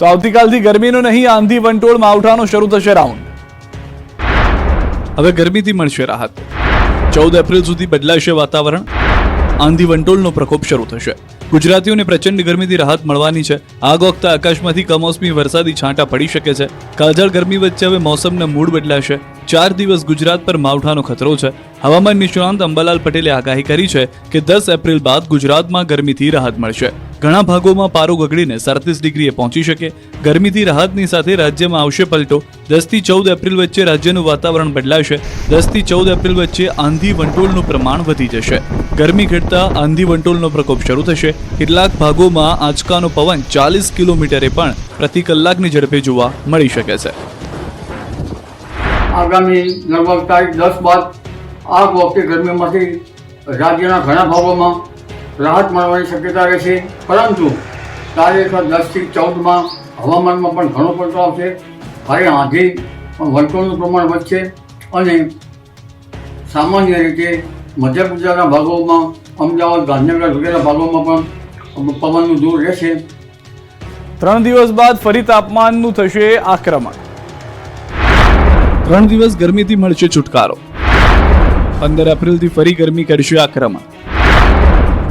તો આવતીકાલથી ગરમીનો નહીં, આંધી વંટોળ માવઠાનો શરૂ થશે રાઉન્ડ. હવે ગરમીથી મળશે રાહત. 14 એપ્રિલ સુધી બદલાશે વાતાવરણ. આંધી વંટોળનો પ્રકોપ શરૂ થશે. ગુજરાતીઓને પ્રચંડ ગરમીથી રાહત મળવાની છે. આગ વખતે આકાશમાંથી કમોસમી વરસાદી છાંટા પડી શકે છે. કાળઝાળ ગરમી વચ્ચે હવે મોસમના મૂડ બદલાશે. 4 દિવસ ગુજરાત પર માવઠાનો ખતરો છે. હવામાન નિષ્ણાંત અંબાલાલ પટેલે આગાહી કરી છે કે 10 એપ્રિલ બાદ ગુજરાતમાં ગરમીથી રાહત મળશે. ઘણા ભાગોમાં પારો ગગડીને 37 ડિગ્રીએ પહોંચી શકે. ગરમીથી રાહતની સાથે રાજ્યમાં આવશે પલટો. 10 થી 14 એપ્રિલ વચ્ચે રાજ્યનું વાતાવરણ બદલાશે. 10 થી 14 એપ્રિલ વચ્ચે આંધી વંટોળનું પ્રમાણ વધી જશે. ગરમી ઘટતા આંધી વંટોળનો પ્રકોપ શરૂ થશે. કેટલાક ભાગોમાં આંચકાનો પવન 40 કિલોમીટરે પણ પ્રતિ કલાકની ઝડપે જોવા મળી શકે છે. આગામી લગભગ તારીખ 10 બાદ આ વખતે ગરમીમાંથી રાજ્યના ઘણા ભાગોમાં રાહત મળવાની શક્યતા રહેશે. પરંતુ તારીખ 10 થી 14માં હવામાનમાં પણ ઘણો પલટો આવશે. ભારે આંધી વંટોળનું પ્રમાણ વધશે અને સામાન્ય રીતે મધ્ય ગુજરાતના ભાગોમાં, અમદાવાદ, ગાંધીનગર વગેરે ભાગોમાં પણ પવનનું દૂર રહેશે. 3 દિવસ બાદ ફરી તાપમાનનું થશે આક્રમણ. 3 દિવસ ગરમીથી મળશે છુટકારો. 15 એપ્રિલથી ફરી ગરમી કરશે આક્રમણ.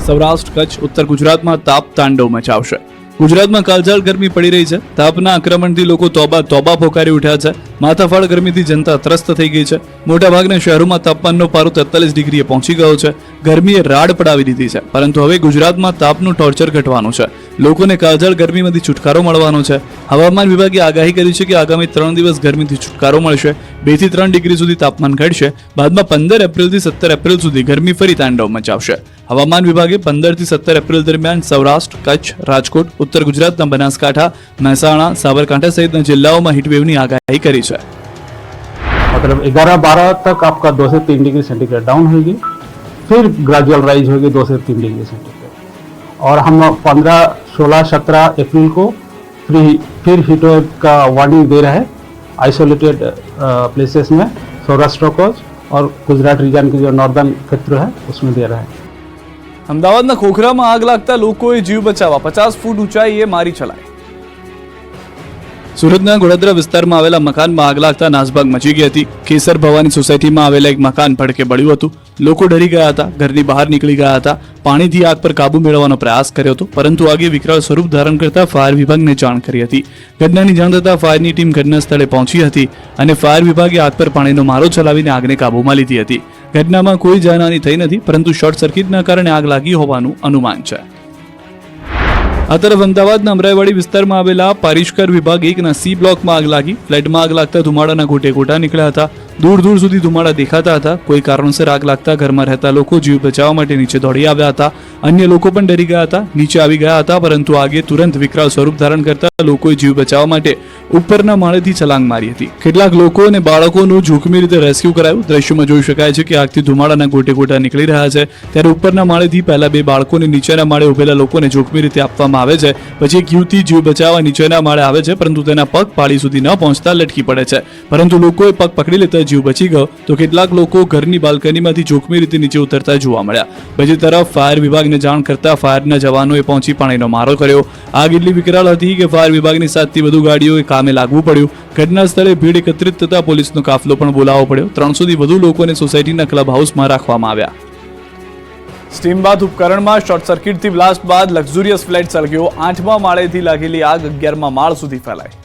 સૌરાષ્ટ્ર, કચ્છ, ઉત્તર ગુજરાતમાં તાપ તાંડવ મચાવશે. ગુજરાતમાં કાળઝાળ ગરમી પડી રહી છે. તાપના આક્રમણથી લોકો તોબા પોકારી ઉઠ્યા છે. માથાફાડ ગરમીથી જનતા ત્રસ્ત થઈ ગઈ છે. મોટાભાગના શહેરોમાં તાપમાનનો પારો 43 ડિગ્રીએ પહોંચી ગયો છે. ગરમીએ રાડ પડાવી દીધી છે. પરંતુ હવે ગુજરાતમાં તાપનું ટોર્ચર ઘટવાનું છે. લોકોને કાળઝાળ ગરમીમાંથી છુટકારો મળવાનો છે. હવામાન વિભાગે આગાહી કરી છે કે આગામી 3 દિવસ ગરમીથી છુટકારો મળશે. 2 થી 3 ડિગ્રી સુધી તાપમાન ઘટશે. બાદમાં 15 એપ્રિલથી 17 એપ્રિલ સુધી ગરમી ફરી તાંડવ મચાવશે. હવામાન વિભાગે 15 થી 17 એપ્રિલ દરમિયાન સૌરાષ્ટ્ર, કચ્છ, રાજકોટ, ઉત્તર ગુજરાતના બનાસકાંઠા, મહેસાણા, સાબરકાંઠા સહિતના જિલ્લાઓમાં હીટવેવની આગાહી કરી છે. मतलब 11-12 तक आपका 2 से 3 डिग्री सेंटीग्रेड डाउन होगी, फिर ग्रेजुअल राइज होगी 2 से 3 डिग्री सेंटीग्रेड. और हम 15, 16, 17 अप्रैल को फिर हीट वेव का वार्निंग दे रहा है आइसोलेटेड प्लेसेस में, सौराष्ट्र को और गुजरात रीजन के जो नॉर्दर्न क्षेत्र है उसमें दे रहा है. અમદાવાદના ખોખરામાં આગ લાગતા લોકોએ જીવ બચાવવા 50 ફૂટ ઊંચાઈએ મારી ચલાઈ. સુરતના ગોળાદરા વિસ્તારમાં આવેલા મકાનમાં આગ લાગતા નાસભાગ મચી ગઈ હતી. કેસર ભવાની સોસાયટીમાં આવેલા એક મકાન ભડકે બળ્યું હતું. લોકો ડરી ગયા હતા, ઘરની બહાર નીકળી ગયા હતા. પાણીથી આગ પર કાબુ મેળવવાનો પ્રયાસ કર્યો હતો, પરંતુ આગે વિકરાળ સ્વરૂપ ધારણ કરતા ફાયર વિભાગને જાણ કરી હતી. ઘટનાની જાણ થતાં ફાયરની ટીમ ઘટના સ્થળે પહોંચી હતી અને ફાયર વિભાગે આગ પર પાણીનો મારો ચલાવીને આગને કાબૂમાં લીધી હતી. ઘટનામાં કોઈ જાનહાની થઈ નથી, પરંતુ શોર્ટ સર્કિટના કારણે આગ લાગી હોવાનું અનુમાન છે. આ તરફ અમદાવાદના અમરાઈવાડી વિસ્તારમાં આવેલા પારિષ્કર વિભાગ 1ના સી બ્લોકમાં આગ લાગી. ફ્લેટમાં આગ લાગતા ધુમાડાના ગોટા નીકળ્યા હતા. દૂર સુધી ધુમાડા દેખાતા હતા. કોઈ કારણોસર આગ લાગતા ઘરમાં રહેતા લોકો જીવ બચાવવા માટે નીચે દોડી આવ્યા હતા. અન્ય લોકો પણ ડરી ગયા હતા, નીચે આવી ગયા હતા, પરંતુ આગે તુરંત વિકરાળ સ્વરૂપ ધારણ કરતા લોકોએ જીવ બચાવવા માટે ઉપરના માળેથી છલાંગ મારી હતી. કેટલાક લોકો અને બાળકોનું જોખમી રીતે રેસ્ક્યુ કરાયું. દ્રશ્યોમાં જોઈ શકાય છે કે આગથી ધુમાડાના ગોટા નીકળી રહ્યા છે. ત્યારે ઉપરના માળેથી પહેલા 2 બાળકોને નીચેના માળે ઉભેલા લોકોને જોખમી રીતે આપવામાં આવે છે. પછી એક યુવતી જીવ બચાવવા નીચેના માળે આવે છે, પરંતુ તેના પગ પાળી સુધી ન પહોંચતા લટકી પડે છે. પરંતુ લોકોએ પગ પકડી લેતા જીવ બચી ગયો. તો કેટલાક લોકો ઘરની બાલ્કનીમાંથી જોખમી રીતે નીચે ઉતરતા જોવા મળ્યા. બીજી તરફ ફાયર વિભાગને જાણ કરતા ફાયરના જવાનોએ પહોંચી પાણીનો મારો કર્યો. આગ એટલી વિકરાળ હતી કે ફાયર વિભાગની 7થી વધુ ગાડીઓએ કામે લાગવું પડ્યું. ઘટના સ્થળે ભીડ એકત્રિત થતા પોલીસનો કાફલો પણ બોલાવવો પડ્યો. 300થી વધુ લોકોને સોસાયટીના ક્લબ હાઉસમાં રાખવામાં આવ્યા. સ્ટીમ બાથ ઉપકરણમાં શોર્ટ સર્કિટથી બ્લાસ્ટ બાદ લક્ઝુરિયસ ફ્લેટ સળગ્યો. 8મા માળેથી લાગેલી આગ 11મા માળ સુધી ફેલાઈ.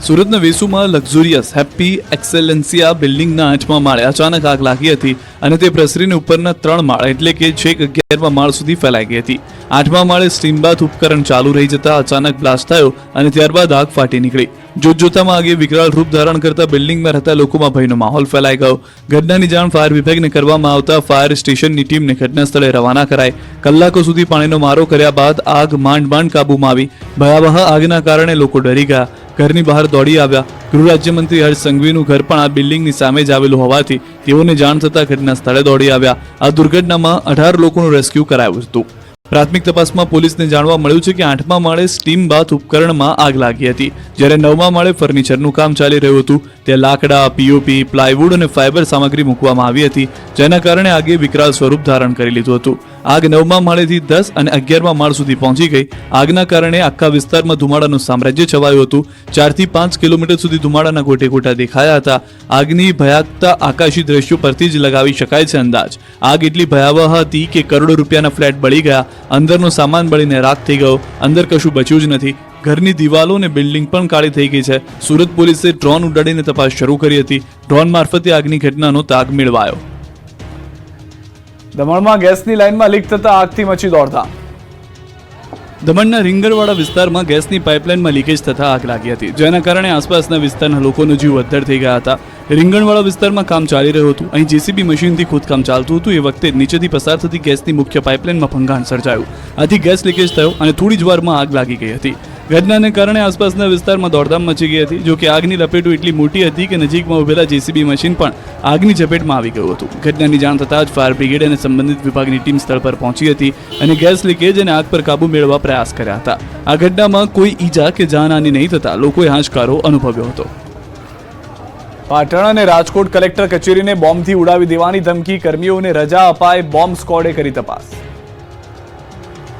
સુરતના વેસુમાં લક્ઝુરિયસ હેપી એક્સેલેન્સિયા બિલ્ડિંગના 8મા માળે અચાનક આગ લાગી હતી અને તે પ્રસરીને ઉપરના 3 માળ એટલે કે છેક 11મા માળ સુધી ફેલાઈ ગઈ હતી. 8મા માળે સ્ટીમ બાથ ઉપકરણ ચાલુ રહી જતા અચાનક બ્લાસ્ટ થયો અને ત્યારબાદ આગ ફાટી નીકળી. જોતજોતામાં આગે વિકરાળ રૂપ ધારણ કરતા બિલ્ડિંગમાં રહેતા લોકોમાં ભયનો માહોલ ફેલાઈ ગયો. ઘટનાની જાણ ફાયર વિભાગને કરવામાં આવતા ફાયર સ્ટેશનની ટીમને ઘટના સ્થળે રવાના કરાઈ. કલાકો સુધી પાણીનો મારો કર્યા બાદ આગ માંડ કાબૂમાં આવી. ભયાવહ આગના કારણે લોકો ડરી ગયા, ઘરની બહાર દોડી આવ્યા. ગૃહ રાજ્યમંત્રી હર્ષ સંઘવીનું ઘર પણ આ બિલ્ડિંગની સામે જ આવેલું હોવાથી તેઓને જાણ થતા ઘટના સ્થળે દોડી આવ્યા. આ દુર્ઘટનામાં 18 લોકોનું રેસ્ક્યુ કરાયું હતું. પ્રાથમિક તપાસમાં પોલીસને જાણવા મળ્યું છે કે 8મા માળે સ્ટીમ બાથ ઉપકરણમાં આગ લાગી હતી, જ્યારે 9મા માળે ફર્નિચરનું કામ ચાલી રહ્યું હતું. ત્યાં લાકડા, પીઓપી, પ્લાયવુડ અને ફાઇબર સામગ્રી મૂકવામાં આવી હતી, જેના કારણે આગે વિકરાળ સ્વરૂપ ધારણ કરી લીધું હતું. આગ 9મા માળેથી 10 અને 11મા માળ સુધી પહોંચી ગઈ. આગના કારણે આખા વિસ્તારમાં ધુમાડાનું સામ્રાજ્ય છવાયું હતું. 4 થી 5 કિલોમીટર સુધી ધુમાડાના ગોટે ગોટા દેખાયા હતા. આગની ભયાનકતા આકાશી દ્રશ્યો પરથી જ લગાવી શકાય છે અંદાજ. આગ એટલી ભયાવહ હતી કે કરોડો રૂપિયાના ફ્લેટ બળી ગયા, અંદરનો સામાન બળીને રાખ થઈ ગયો, અંદર કશું બચ્યું જ નથી. ઘરની દિવાલો અને બિલ્ડિંગ પણ કાળી થઈ ગઈ છે. સુરત પોલીસે ડ્રોન ઉડાડીને તપાસ શરૂ કરી હતી. ડ્રોન મારફતે આગની ઘટનાનો તાગ મેળવાયો. દમણમાં ગેસની લાઇનમાં લીક થતા આગથી મચી દોડધામ. દમણના રીંગણવાડા વિસ્તારમાં ગેસની પાઇપલાઇનમાં લીકેજ થતા આગ લાગી હતી, જેના કારણે આસપાસના વિસ્તારના લોકોનો જીવ અદ્ધર થઈ ગયા હતા. રીંગણવાડા વિસ્તારમાં કામ ચાલી રહ્યું હતું. અહીં જેસીબી મશીનથી ખોદકામ ચાલતું હતું. એ વખતે નીચેથી પસાર થતી ગેસની મુખ્ય પાઇપલાઇનમાં ભંગાણ સર્જાયું. આથી ગેસ લીકેજ થયો અને થોડી જ વારમાં આગ લાગી ગઈ હતી. ઘટનાને કારણે આસપાસના વિસ્તારમાં દોડધામ મચી ગઈ હતી. જો કે આગની લપેટો એટલી મોટી હતી કે નજીકમાં ઉભેલા જેસીબી મશીન પણ આગની ઝપેટમાં આવી ગયું હતું. ઘટનાની જાણ થતાં જ ફાયર બ્રિગેડ અને સંબંધિત વિભાગની ટીમ સ્થળ પર પહોંચી હતી અને ગેસ લીકેજ અને આગ પર કાબુ મેળવવા પ્રયાસ કર્યા હતા. આ ઘટનામાં કોઈ ઈજા કે જાનહાનિ નહીં થતા લોકોએ હાશકારો અનુભવ્યો હતો. પાટણ અને રાજકોટ કલેક્ટર કચેરીને બોમ્બથી ઉડાવી દેવાની ધમકી, કર્મીઓને રજા અપાય, બોમ્બ સ્ક્વોડે કરી તપાસ.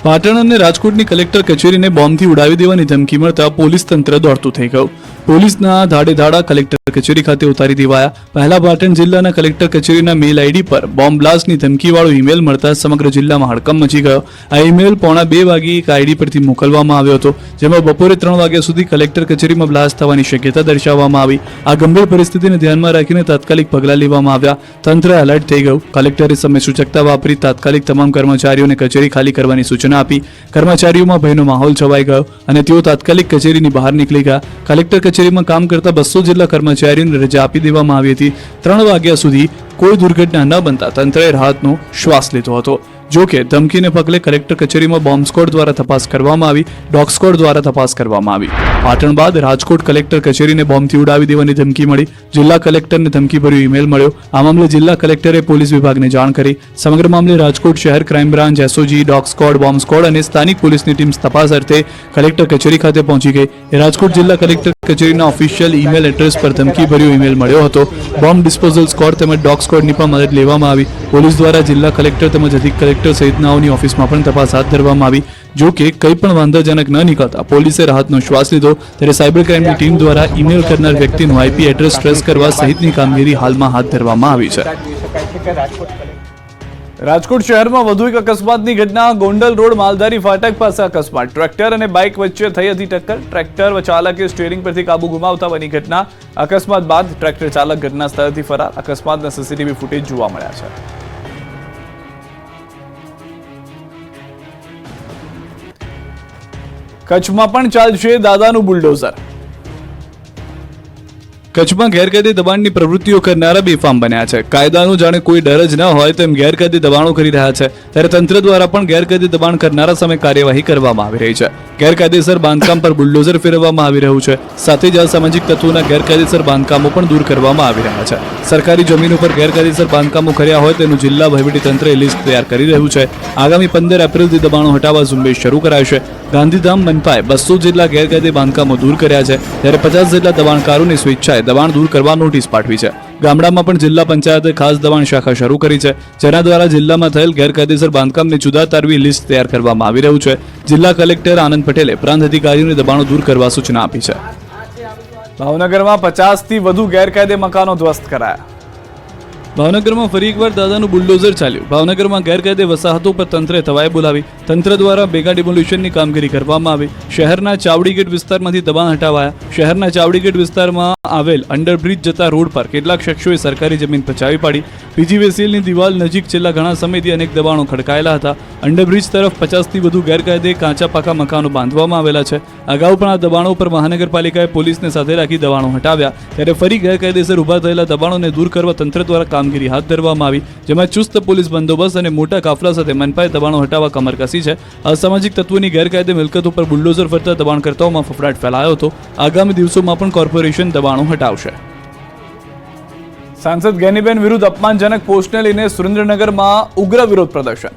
પાટણ અને રાજકોટની કલેક્ટર કચેરીને બોમ્બથી ઉડાવી દેવાની ધમકી મળતા પોલીસ તંત્ર દોડતું થઈ ગયું. પોલીસના ધાડે ધાડા કલેક્ટર કચેરી ખાતે ઉતારી દેવાયા. પહેલા પાટણ જિલ્લાના કલેક્ટર કચેરીના મેલ આઈડી પર બોમ્બ બ્લાસ્ટની ધમકીવાળો ઈમેલ મળતા સમગ્ર જિલ્લામાં હડકંપ મચી ગયો. આ ઈમેલ 1:30 વાગે એક આઈડી પરથી મોકલવામાં આવ્યો હતો, જેમાં બપોરે 3 વાગ્યા સુધી કલેક્ટર કચેરીમાં બ્લાસ્ટ થવાની શક્યતા દર્શાવવામાં આવી. આ ગંભીર પરિસ્થિતિને ધ્યાનમાં રાખીને તાત્કાલિક પગલાં લેવામાં આવ્યા. તંત્ર એલર્ટ થઈ ગયું. કલેક્ટરે સમય સૂચકતા વાપરી તાત્કાલિક તમામ કર્મચારીઓને કચેરી ખાલી કરવાની સૂચના આપી. કર્મચારીઓમાં ભયનો માહોલ છવાઈ ગયો અને તેઓ તાત્કાલિક કચેરીની બહાર નીકળી ગયા. કલેક્ટર કચેરીમાં કામ કરતા 200 જેટલા કર્મચારીઓને રજા આપી દેવામાં આવી હતી. 3 વાગ્યા સુધી કોઈ દુર્ઘટના ન બનતા તંત્રએ રાહતનો શ્વાસ લીધો હતો. જો કે ધમકીને પગલે કલેક્ટર કચેરીમાં બોમ્બ સ્ક્વોડ દ્વારા તપાસ કરવામાં આવી, ડોગ સ્ક્વોડ દ્વારા તપાસ કરવામાં આવી. પાટણ બાદ રાજકોટ કલેક્ટર કચેરીને બોમ્બથી ઉડાવી દેવાની ધમકી મળી. જિલ્લા કલેક્ટરને ધમકીભર્યો ઈમેલ મળ્યો. આ મામલે જિલ્લા કલેક્ટરે પોલીસ વિભાગને જાણ કરી. સમગ્ર મામલે રાજકોટ શહેર crime branch, SOG, dog squad, bomb squad અને સ્થાનિક પોલીસની ટીમ તપાસ અર્થે કલેક્ટર કચેરી ખાતે પહોંચી ગઈ. રાજકોટ જિલ્લા કલેક્ટર કચેરીના ઓફિશિયલ ઈમેલ એડ્રેસ પર ધમકીભર્યો ઈમેલ મળ્યો હતો. બોમ્બ ડિસ્પોઝલ સ્ક્વોડ તેમજ ડોગ સ્ક્વોડની પણ મદદ લેવામાં આવી. પોલીસ દ્વારા જિલ્લા કલેક્ટર તેમજ અધિક કલેક્ટર સહિતનાઓની ઓફિસમાં પણ તપાસ હાથ ધરવામાં આવી. જો કે કંઈ પણ વાંધાજનક ન નીકળતા પોલીસે રાહતનો શ્વાસ લીધો. ત્યારે સાયબર ક્રાઇમની ટીમ દ્વારા ઈમેલ કરનાર વ્યક્તિનું આઈપી એડ્રેસ ટ્રેસ કરવા સહિતની કામગીરી હાલમાં હાથ ધરવામાં આવી છે. રાજકોટ શહેરમાં વધુ એક અકસ્માતની ઘટના. ગોંડલ રોડ માલધારી ફાટક પાસે અકસ્માત. ટ્રેક્ટર અને બાઇક વચ્ચે થઈ હતી ટક્કર. ટ્રેક્ટર ચાલકે સ્ટીયરિંગ પરથી કાબુ ગુમાવતા બની ઘટના. અકસ્માત બાદ ટ્રેક્ટર ચાલક ઘટના સ્થળેથી ફરાર. અકસ્માતના સીસીટીવી ફૂટેજ જોવા મળ્યા છે. કચ્છમાં પણ ચાલશે દાદાનું બુલડોઝર. કચ્છમાં ગેરકાયદે દબાણની પ્રવૃત્તિઓ કરનારા બેફામ બન્યા છે. કાયદાનો જાણે કોઈ ડર જ ન હોય તેમ ગેરકાયદે દબાણો કરી રહ્યા છે. ત્યારે તંત્ર દ્વારા પણ ગેરકાયદે દબાણ કરનારા સામે કાર્યવાહી કરવામાં આવી રહી છે. ગેરકાયદેસર બાંધકામ પર બુલડોઝર ફેરવવામાં આવી રહ્યું છે. સાથે જ અસામાજિક તત્વોના ગેરકાયદેસર બાંધકામો પણ દૂર કરવામાં આવી રહ્યા છે. સરકારી જમીન ઉપર ગેરકાયદેસર બાંધકામો કર્યા હોય તેનું જિલ્લા વહીવટીતંત્રએ લિસ્ટ તૈયાર કરી રહ્યું છે. આગામી 15 એપ્રિલથી દબાણો હટાવવા ઝુંબેશ શરૂ કરાશે. ગાંધીધામ મનપાએ 200 જેટલા ગેરકાયદે બાંધકામો દૂર કર્યા છે. ત્યારે 50 જેટલા દબાણકારોને સ્વેચ્છાએ દબાણ દૂર કરવા નોટિસ પાઠવી છે. ગામડામાં પણ જિલ્લા પંચાયતે ખાસ દબાણ શાખા શરૂ કરી છે, જેના દ્વારા જિલ્લામાં થયેલ ગેરકાયદેસર બાંધકામને જુદા તારવી લિસ્ટ તૈયાર કરવામાં આવી રહ્યું છે. જિલ્લા કલેક્ટર આનંદ પટેલે પ્રાંત અધિકારીઓને દબાણો દૂર કરવા સૂચના આપી છે. ભાવનગરમાં 50થી વધુ ગેરકાયદે મકાનો ધ્વસ્ત કરાયા. ભાવનગરમાં ફરી એકવાર દાદાનું બુલડોઝર ચાલ્યું. ભાવનગરમાં ગેરકાયદે વસાહતો પર તંત્રે તવાઈ બોલાવી. તંત્ર દ્વારા મેગા ડિમોલિશનની કામગીરી કરવામાં આવી. શહેરના ચાવડીગેટ વિસ્તારમાંથી દબાણ હટાવાયા. શહેરના ચાવડીગેટ વિસ્તારમાં આવેલ અંડરબ્રિજ જતા રોડ પર કેટલાક શખ્સોએ સરકારી જમીન પચાવી પાડી. પીજીવીસીએલની દિવાલ નજીક છેલ્લા ઘણા સમયથી અનેક દબાણો ખડકાયેલા હતા. અંડરબ્રિજ તરફ 50થી વધુ ગેરકાયદે કાચા પાકા મકાનો બાંધવામાં આવેલા છે. અગાઉ પણ આ દબાણો પર મહાનગરપાલિકાએ પોલીસને સાથે રાખી દબાણો હટાવ્યા. ત્યારે ફરી ગેરકાયદેસર ઉભા થયેલા દબાણોને દૂર કરવા તંત્ર દ્વારા કામગીરી હાથ ધરવામાં આવી, જેમાં ચુસ્ત પોલીસ બંદોબસ્ત અને મોટા કાફલા સાથે મનપાએ દબાણો હટાવવા કમર કસી છે. અસામાજિક તત્વોની ગેરકાયદે મિલકતો પર બુલડોઝર ફરતા દબાણકર્તાઓમાં ફફડાટ ફેલાયો હતો. આગામી દિવસોમાં પણ કોર્પોરેશન દબાણો હટાવશે. સાંસદ ગેનીબેન વિરુદ્ધ અપમાનજનક પોસ્ટને લઈને સુરેન્દ્રનગરમાં ઉગ્ર વિરોધ પ્રદર્શન.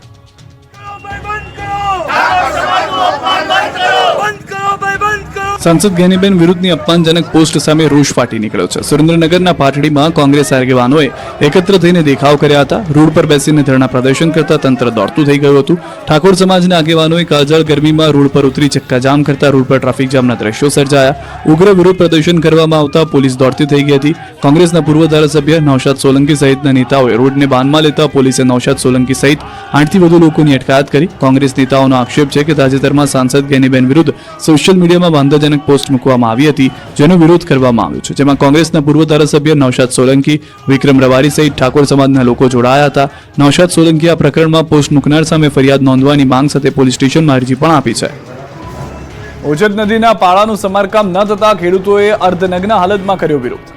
સાંસદ ગેનીબેન વિરુદ્ધની અપમાનજનક પોસ્ટ સામે રોષ ફાટી નીકળ્યો છે. સુરેન્દ્રનગરના પાટડીમાં કોંગ્રેસ આગેવાનોએ એકત્ર થઈને દેખાવ કર્યા હતા. રોડ પર બેસીને ધરણા પ્રદર્શન કરતા તંત્ર દોડતું થઈ ગયું હતું. ઠાકોર સમાજના આગેવાનોએ કાજળ ગરમીમાં રોડ પર ઉતરી ચક્કાજામ કરતા રોડ પર ટ્રાફિક જામના દ્રશ્યો સર્જાયા. ઉગ્ર વિરોધ પ્રદર્શન કરવામાં આવતા પોલીસ દોડતી થઈ ગઈ હતી. કોંગ્રેસના પૂર્વ ધારાસભ્ય નૌશાદ સોલંકી સહિતના નેતાઓએ રોડને બાનમાં લેતા પોલીસે નૌશાદ સોલંકી સહિત 8 થી વધુ લોકોની અટકાયત કરી. કોંગ્રેસ નેતાઓનો આક્ષેપ છે કે તાજેતરમાં સાંસદ ગેનીબેન વિરુદ્ધ સોશિયલ મીડિયામાં વાંધાજનક પોસ્ટ મૂકવામાં આવી હતી, જેનો વિરોધ કરવામાં આવ્યો છે. જેમાં કોંગ્રેસના પૂર્વ ધારાસભ્ય નૌશાદ સોલંકી, વિક્રમ રવારી સહિત ઠાકોર સમાજના લોકો જોડાયા હતા. નૌશાદ સોલંકી આ પ્રકરણમાં પોસ્ટ મૂકનાર સામે ફરિયાદ નોંધવાની માંગ સાથે પોલીસ સ્ટેશનમાં અરજી પણ આપી છે. ઓજત નદીના પાળાનું સમારકામ ન થતા ખેડૂતોએ અર્ધનગ્ન હાલતમાં કર્યો વિરોધ.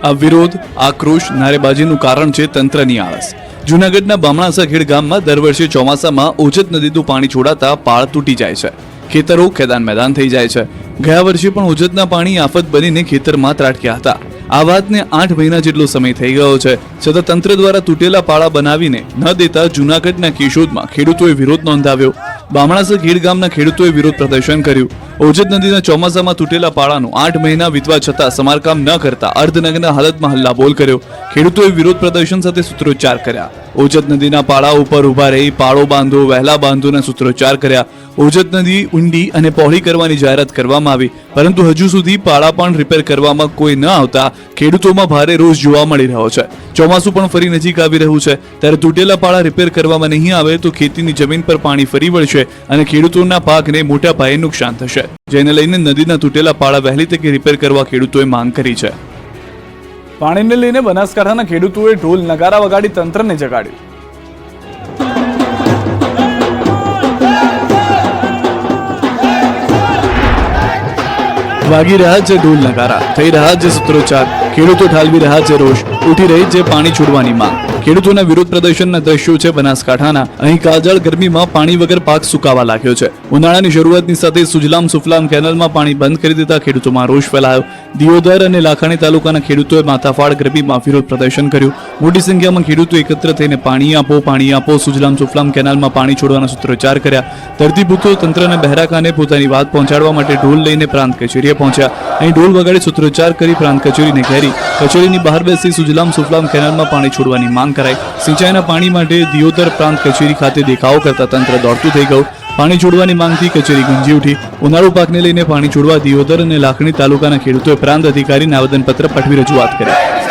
આ વિરોધ, આક્રોશ, નારેબાજીનું કારણ છે તંત્રની આળસ. જૂનાગઢના બામણાસા ખેડ ગામમાં દર વર્ષે ચોમાસામાં ઓજત નદીનું પાણી છોડાતા પાળ તૂટી જાય છે. ખેતરો ખેદાન મેદાન થઈ જાય છે. ગયા વર્ષે પણ ઓજતના પાણી આફત બનીને ખેતરમાં ત્રાટક્યા હતા. આ વાતને 8 મહિના જેટલો સમય થઈ ગયો છે, છતાં તંત્ર દ્વારા તૂટેલા પાળા બનાવીને ન દેતા જૂનાગઢના કેશોદમાં ખેડૂતોએ વિરોધ નોંધાવ્યો. બામણાસા ખેડ ગામના ખેડૂતોએ વિરોધ પ્રદર્શન કર્યું. ઓજત નદીના ચોમાસામાં તૂટેલા પાળાનું 8 મહિના વીતવા છતાં સમારકામ ન કરતા અર્ધનગ્ન હાલતમાં હલ્લાબોલ કર્યો. ખેડૂતોએ વિરોધ પ્રદર્શન સાથે સૂત્રોચ્ચાર કર્યા. ઓજત નદીના પાળા ઉપર ઉભા રહી પાળો બાંધો, વહેલા બાંધોના સૂત્રોચ્ચાર કર્યા. ઓજત નદી ઊંડી અને પહોળી કરવાની જાહેરાત કરવામાં આવી, પરંતુ હજુ સુધી પાળા પણ રિપેર કરવામાં કોઈ ન આવતા ખેડૂતોમાં ભારે રોષ જોવા મળી રહ્યો છે. ચોમાસું પણ ફરી નજીક આવી રહ્યું છે, ત્યારે તૂટેલા પાળા રિપેર કરવામાં નહીં આવે તો ખેતીની જમીન પર પાણી ફરી વળશે અને ખેડૂતોના પાકને મોટા પાયે નુકસાન થશે. જેને લઈને નદીના તૂટેલા પાળા વહેલી તકે રિપેર કરવા ખેડૂતોએ માંગ કરી છે. પાણીને લઈને બનાસકાંઠાના ખેડૂતોએ ઢોલ નગારા વગાડી તંત્રને જગાડ્યું. વાગી રહ્યા છે ઢોલ નગારા, થઈ રહ્યા છે સૂત્રોચ્ચાર, ખેડૂતો ઠાલવી રહ્યા છે રોષ, ઉઠી રહી છે પાણી છોડવાની માંગ. ખેડૂતોના વિરોધ પ્રદર્શનના દ્રશ્યો છે બનાસકાંઠાના. અહીં કાજળ ગરમીમાં પાણી વગર પાક સુકાવા લાગ્યો છે. ઉનાળાની શરૂઆતની સાથે સુજલામ સુફલામ કેનાલમાં પાણી બંધ કરી દેતા ખેડૂતોમાં રોષ ફેલાયો. દિયોદર અને લાખાણી તાલુકાના ખેડૂતોએ માથાફાડ ગરમીમાં વિરોધ પ્રદર્શન કર્યું. મોટી સંખ્યામાં ખેડૂતો એકત્ર થઈને પાણી આપો, સુજલામ સુફલામ કેનાલમાં પાણી છોડવાના સૂત્રોચ્ચાર કર્યા. ધરતીપુત્રો તંત્રના બહેરા કાને પોતાની વાત પહોંચાડવા માટે ઢોલ લઈને પ્રાંત કચેરીએ પહોંચ્યા. અહીં ઢોલ વગાડી સૂત્રોચ્ચાર કરી પ્રાંત કચેરીને ઘેરી કચેરીની બહાર બેસી સુજલામ સુફલામ કેનાલમાં પાણી છોડવાની માંગ કરાઈ. સિંચાઈના પાણી માટે દિયોદર પ્રાંત કચેરી ખાતે દેખાવો કરતા તંત્ર દોડતું થઈ ગયું. પાણી છોડવાની માંગથી કચેરી ગુંજી ઉઠી. ઉનાળુ પાકને લઈને પાણી છોડવા દિયોદર અને લાખણી તાલુકાના ખેડૂતોએ પ્રાંત અધિકારીને આવેદનપત્ર પાઠવી રજૂઆત કરી.